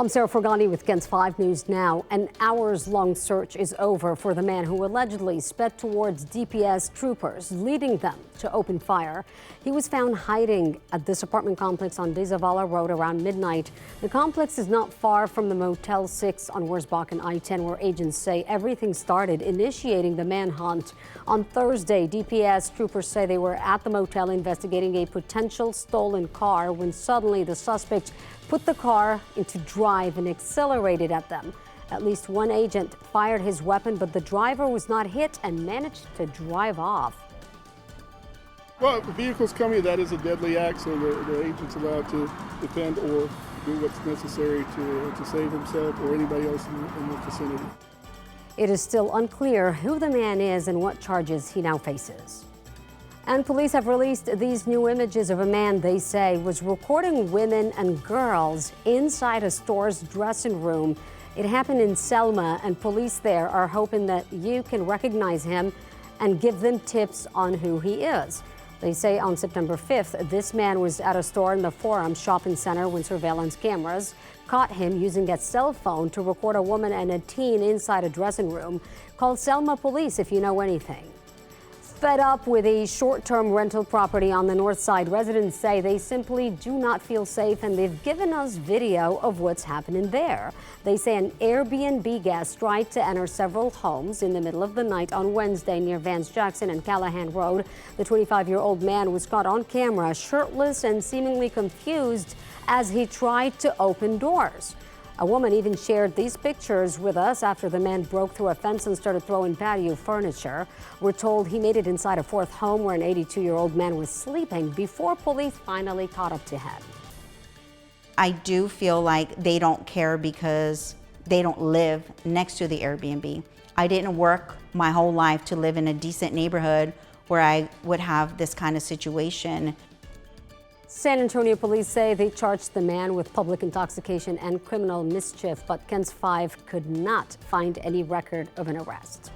I'm Sarah Fergani with KENS 5 News Now. An hours-long search is over for the man who allegedly sped towards DPS troopers, leading them to open fire. He was found hiding at this apartment complex on De Zavala Road around midnight. The complex is not far from the Motel 6 on Wurzbach and I-10, where agents say everything started initiating the manhunt. On Thursday, DPS troopers say they were at the motel investigating a potential stolen car when suddenly the suspect put the car into drive and accelerated at them. At least one agent fired his weapon, but the driver was not hit and managed to drive off. Well, if the vehicle's coming, that is a deadly act, so the agent's allowed to defend or do what's necessary to save himself or anybody else in the vicinity. It is still unclear who the man is and what charges he now faces. And police have released these new images of a man they say was recording women and girls inside a store's dressing room. It happened in Selma, and police there are hoping that you can recognize him and give them tips on who he is. They say on September 5th, this man was at a store in the Forum Shopping Center when surveillance cameras caught him using a cell phone to record a woman and a teen inside a dressing room. Call Selma police if you know anything. Fed up with a short-term rental property on the north side, residents say they simply do not feel safe, and they've given us video of what's happening there. They say an Airbnb guest tried to enter several homes in the middle of the night on Wednesday near Vance Jackson and Callahan Road. The 25-year-old man was caught on camera shirtless and seemingly confused as he tried to open doors. A woman even shared these pictures with us after the man broke through a fence and started throwing patio furniture. We're told he made it inside a fourth home where an 82-year-old man was sleeping before police finally caught up to him. I do feel like they don't care because they don't live next to the Airbnb. I didn't work my whole life to live in a decent neighborhood where I would have this kind of situation. San Antonio police say they charged the man with public intoxication and criminal mischief, but KENS 5 could not find any record of an arrest.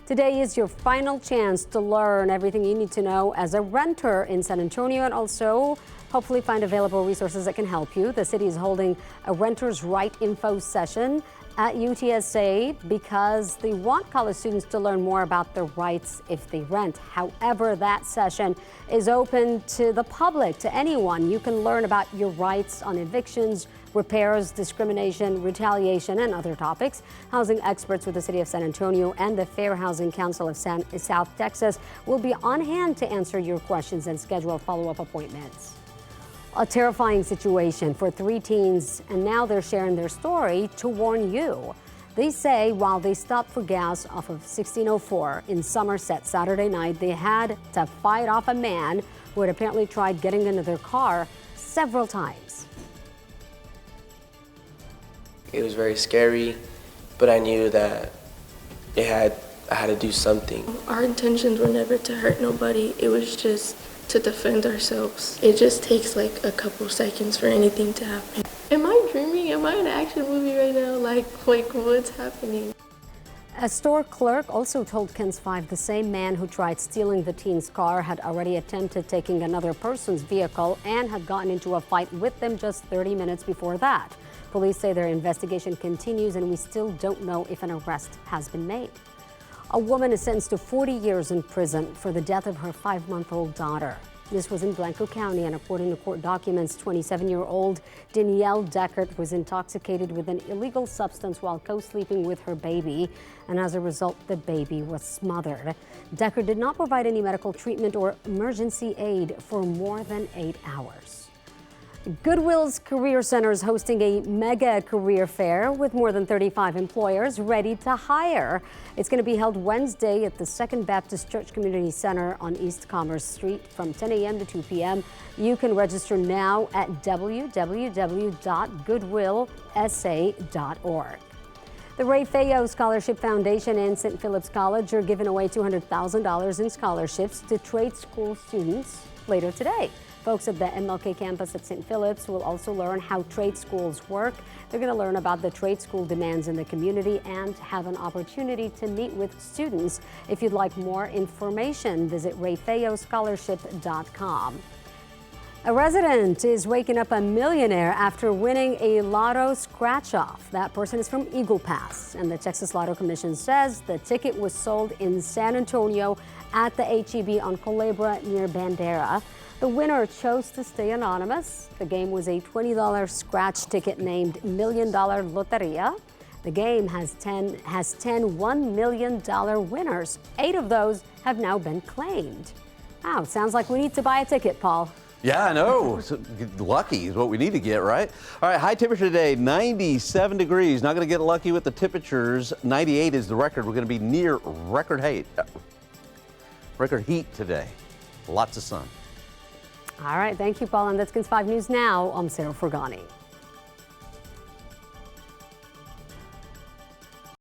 Today is your final chance to learn everything you need to know as a renter in San Antonio, and also hopefully find available resources that can help you. The city is holding a renter's right info session at UTSA because they want college students to learn more about their rights if they rent. However, that session is open to the public, to anyone. You can learn about your rights on evictions, repairs, discrimination, retaliation, and other topics. Housing experts with the City of San Antonio and the Fair Housing Council of South Texas will be on hand to answer your questions and schedule follow-up appointments. A terrifying situation for 3 teens, and now they're sharing their story to warn you. They say while they stopped for gas off of 1604 in Somerset Saturday night, they had to fight off a man who had apparently tried getting into their car several times. It was very scary, but I knew that I had to do something. Our intentions were never to hurt nobody. It was just to defend ourselves. It just takes like a couple seconds for anything to happen. Am I dreaming? Am I in an action movie right now? Like what's happening? A store clerk also told KENS 5 the same man who tried stealing the teen's car had already attempted taking another person's vehicle and had gotten into a fight with them just 30 minutes before that. Police say their investigation continues, and we still don't know if an arrest has been made. A woman is sentenced to 40 years in prison for the death of her 5-month-old daughter. This was in Blanco County, and according to court documents, 27-year-old Danielle Deckert was intoxicated with an illegal substance while co-sleeping with her baby, and as a result, the baby was smothered. Deckert did not provide any medical treatment or emergency aid for more than 8 hours. Goodwill's Career Center is hosting a mega career fair with more than 35 employers ready to hire. It's going to be held Wednesday at the Second Baptist Church Community Center on East Commerce Street from 10 a.m. to 2 p.m. You can register now at www.goodwillsa.org. The Ray Fayot Scholarship Foundation and St. Philip's College are giving away $200,000 in scholarships to trade school students later today. Folks at the MLK campus at St. Philip's will also learn how trade schools work. They're going to learn about the trade school demands in the community and have an opportunity to meet with students. If you'd like more information, visit rayfayoscholarship.com. A resident is waking up a millionaire after winning a lotto scratch-off. That person is from Eagle Pass, and the Texas Lotto Commission says the ticket was sold in San Antonio at the HEB on Culebra near Bandera. The winner chose to stay anonymous. The game was a $20 scratch ticket named Million Dollar Loteria. The game has 10 $1 million winners. 8 of those have now been claimed. Wow, sounds like we need to buy a ticket, Paul. Yeah, I know. Lucky is what we need to get, right? All right, high temperature today, 97 degrees. Not going to get lucky with the temperatures. 98 is the record. We're going to be near record heat today. Lots of sun. All right, thank you, Paul. And that's KINS 5 News Now. I'm Sarah Fergani.